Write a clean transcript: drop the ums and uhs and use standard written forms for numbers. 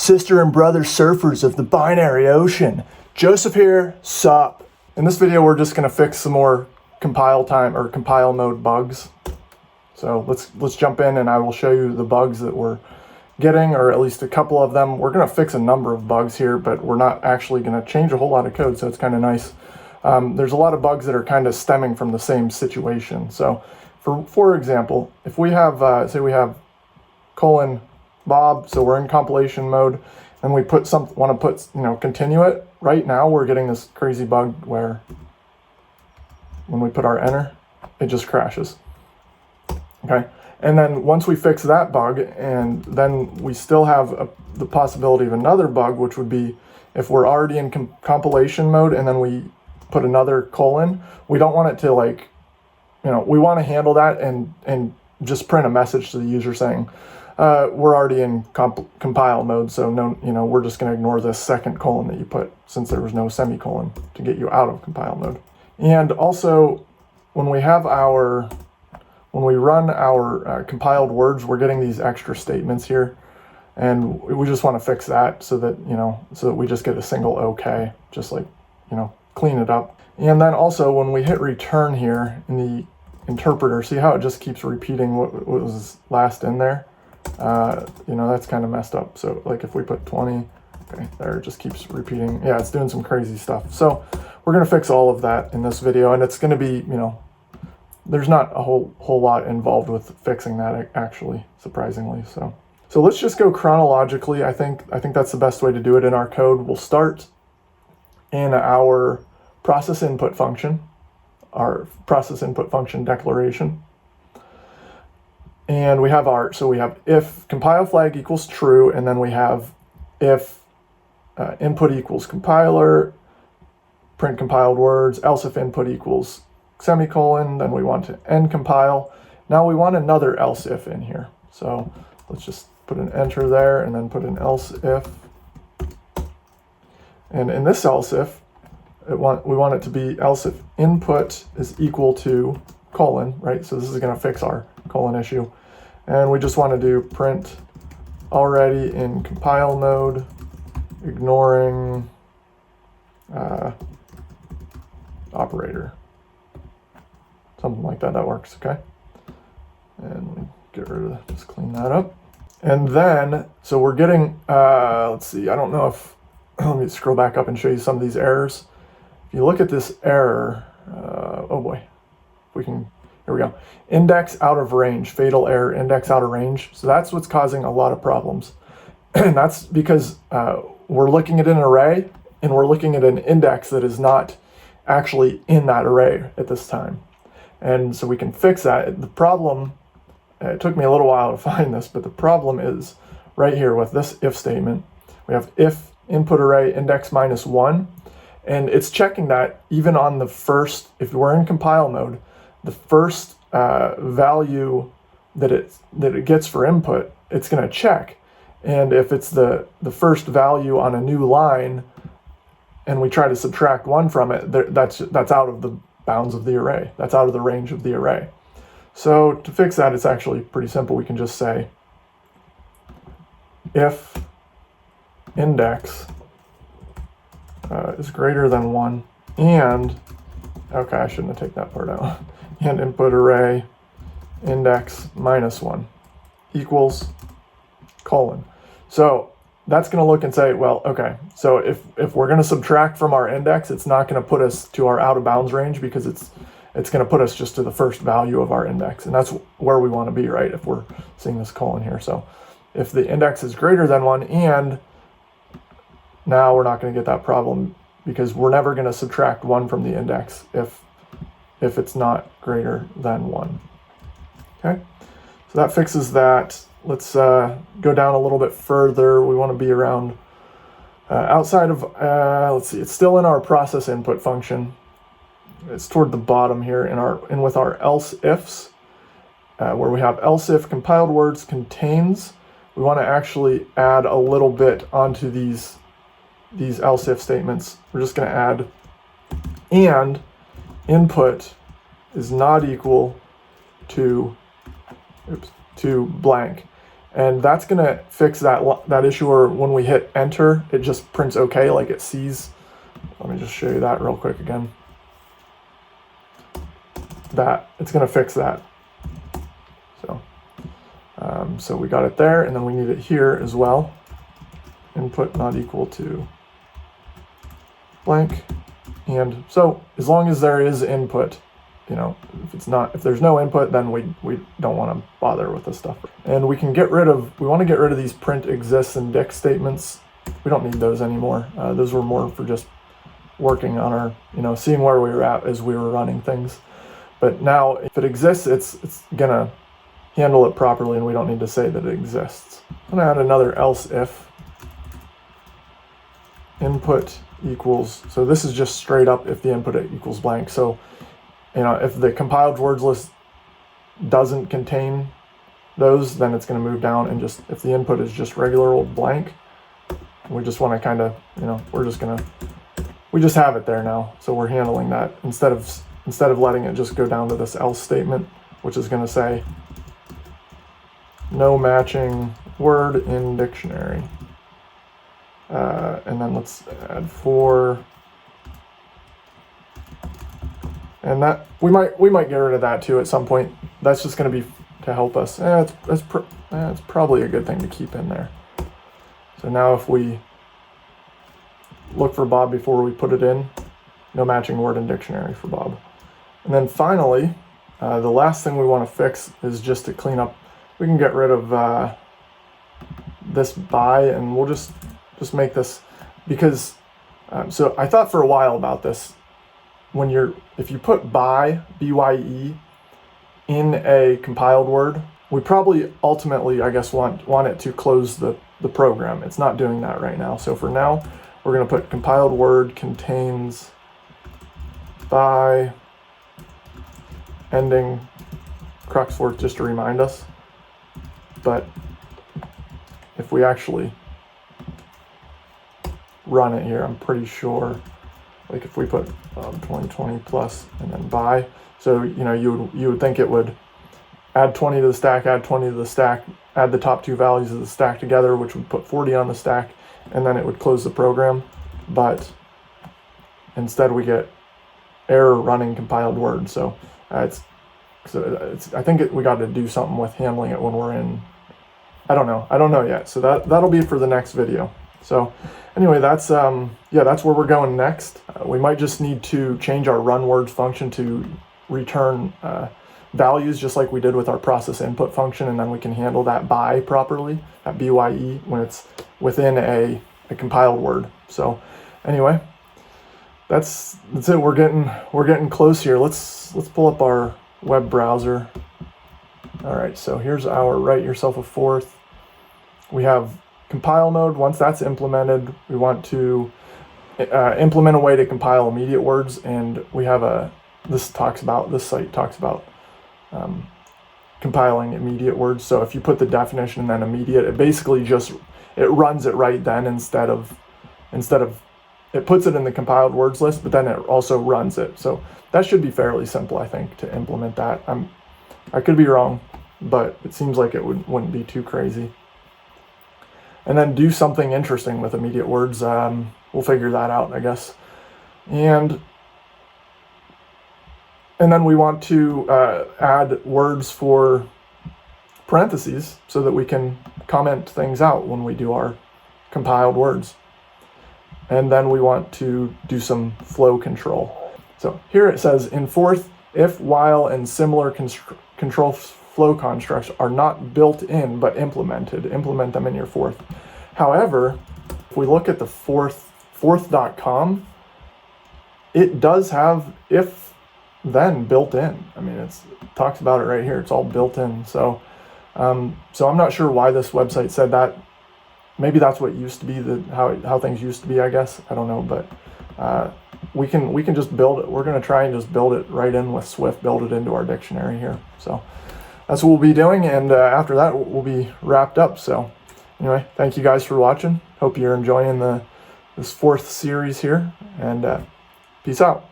sister and brother surfers of the binary ocean. Joseph here, sup. In this video, we're just gonna fix some more compile time or compile mode bugs. So let's jump in and I will show you the bugs that we're getting, or at least a couple of them. We're gonna fix a number of bugs here, but we're not actually gonna change a whole lot of code, so it's kind of nice. There's a lot of bugs that are kind of stemming from the same situation. So for example, if we have, say we have colon Bob, so we're in compilation mode, and we want to put, continue it. Right now we're getting this crazy bug where when we put our enter, it just crashes. Okay, and then once we fix that bug, and then we still have the possibility of another bug, which would be if we're already in compilation mode and then we put another colon, we don't want it to we want to handle that and just print a message to the user saying, we're already in compile mode, so no, we're just going to ignore this second colon that you put, since there was no semicolon to get you out of compile mode. And also, when we run our compiled words, we're getting these extra statements here, and we just want to fix that so that we just get a single OK, just clean it up. And then also, when we hit return here in the interpreter, see how it just keeps repeating what was last in there? That's kind of messed up. So if we put 20, okay, there, it just keeps repeating. Yeah, it's doing some crazy stuff. So we're going to fix all of that in this video, and it's going to be, there's not a whole lot involved with fixing that, actually, surprisingly. So let's just go chronologically. I think that's the best way to do it in our code. We'll start in our process input function, declaration. And we have if compile flag equals true, and then we have if input equals compiler, print compiled words, else if input equals semicolon, then we want to end compile. Now we want another else if in here. So let's just put an enter there and then put an else if. And in this else if, we want it to be else if input is equal to colon, right? So this is going to fix our colon issue. And we just want to do print already in compile mode, ignoring operator. Something like that works, okay? And we get rid of that, just clean that up. And then, so we're getting, let's see, I don't know if, let me scroll back up and show you some of these errors. If you look at this error, oh boy, here we go. Index out of range, fatal error, index out of range. So that's what's causing a lot of problems. And that's because we're looking at an array and we're looking at an index that is not actually in that array at this time. And so we can fix that. The problem, it took me a little while to find this, but the problem is right here with this if statement. We have if input array index -1, and it's checking that even on the first, if we're in compile mode, the first value that it gets for input, it's going to check. And if it's the first value on a new line, and we try to subtract 1 from it, that's out of the bounds of the array. That's out of the range of the array. So to fix that, it's actually pretty simple. We can just say if index is greater than 1 and, okay, I shouldn't have taken that part out, and input array index -1 equals colon. So that's going to look and say, well, okay, so if we're going to subtract from our index, it's not going to put us to our out of bounds range, because it's going to put us just to the first value of our index, and that's where we want to be, right, if we're seeing this colon here. So if the index is greater than 1, and now we're not going to get that problem, because we're never going to subtract 1 from the index if it's not greater than 1. Okay, so that fixes that. Let's go down a little bit further. We want to be around outside of, let's see, it's still in our process input function. It's toward the bottom here with our else ifs, where we have else if compiled words contains. We want to actually add a little bit onto these else if statements. We're just going to add and input is not equal to blank. And that's going to fix that issue where when we hit enter, it just prints OK, like it sees. Let me just show you that real quick again. It's going to fix that. So we got it there, and then we need it here as well. Input not equal to blank. And so as long as there is input, you know, if there's no input, then we don't want to bother with this stuff. And we want to get rid of these print exists and dict statements. We don't need those anymore. Those were more for just working on our, you know, seeing where we were at as we were running things. But now if it exists, it's gonna handle it properly, and we don't need to say that it exists. I'm gonna add another else if input equals, so this is just straight up if the input equals blank. So, you know, if the compiled words list doesn't contain those, then it's going to move down, and just if the input is just regular old blank, we just want to kind of, you know, we just have it there now. So we're handling that instead of letting it just go down to this else statement, which is going to say no matching word in dictionary. And then let's add 4. And that we might get rid of that too at some point. That's just going to be to help us. It's probably a good thing to keep in there. So now if we look for Bob before we put it in, no matching word in dictionary for Bob. And then finally, the last thing we want to fix is just to clean up. We can get rid of this by, and we'll just make this, because so I thought for a while about this. If you put by, BYE, in a compiled word, we probably ultimately, I guess, want it to close the program. It's not doing that right now. So for now, we're going to put compiled word contains by ending crux4 just to remind us. But if we actually run it here, I'm pretty sure, like if we put 2020 plus and then by, so you know, you would think it would add 20 to the stack, add 20 to the stack, add the top two values of the stack together, which would put 40 on the stack, and then it would close the program. But instead we get error running compiled word. So I think we got to do something with handling it when we're in. I don't know yet. So that'll be for the next video. So anyway, that's where we're going next. We might just need to change our run words function to return values, just like we did with our process input function, and then we can handle that by properly, that BYE, when it's within a compiled word. So anyway, that's it. We're getting close here. Let's pull up our web browser. All right, so here's our write yourself a fourth. We have compile mode. Once that's implemented, we want to implement a way to compile immediate words, and we have this site talks about compiling immediate words. So if you put the definition and then immediate, it basically it runs it right then instead of it puts it in the compiled words list, but then it also runs it. So that should be fairly simple, I think, to implement that. I could be wrong, but it seems like it wouldn't be too crazy. And then do something interesting with immediate words. We'll figure that out, I guess. And then we want to add words for parentheses so that we can comment things out when we do our compiled words. And then we want to do some flow control. So here it says in fourth, if, while, and similar control flow constructs are not built in but implemented, implement them in your fourth. However, if we look at the fourth.com, it does have if then built in. I mean, it talks about it right here. It's all built in. So I'm not sure why this website said that. Maybe that's what used to be how things used to be, I guess. I don't know, but we can just build it. We're going to try and just build it right in with Swift, build it into our dictionary here. So that's what we'll be doing, and after that we'll be wrapped up. So anyway, thank you guys for watching. Hope you're enjoying this fourth series here, and peace out.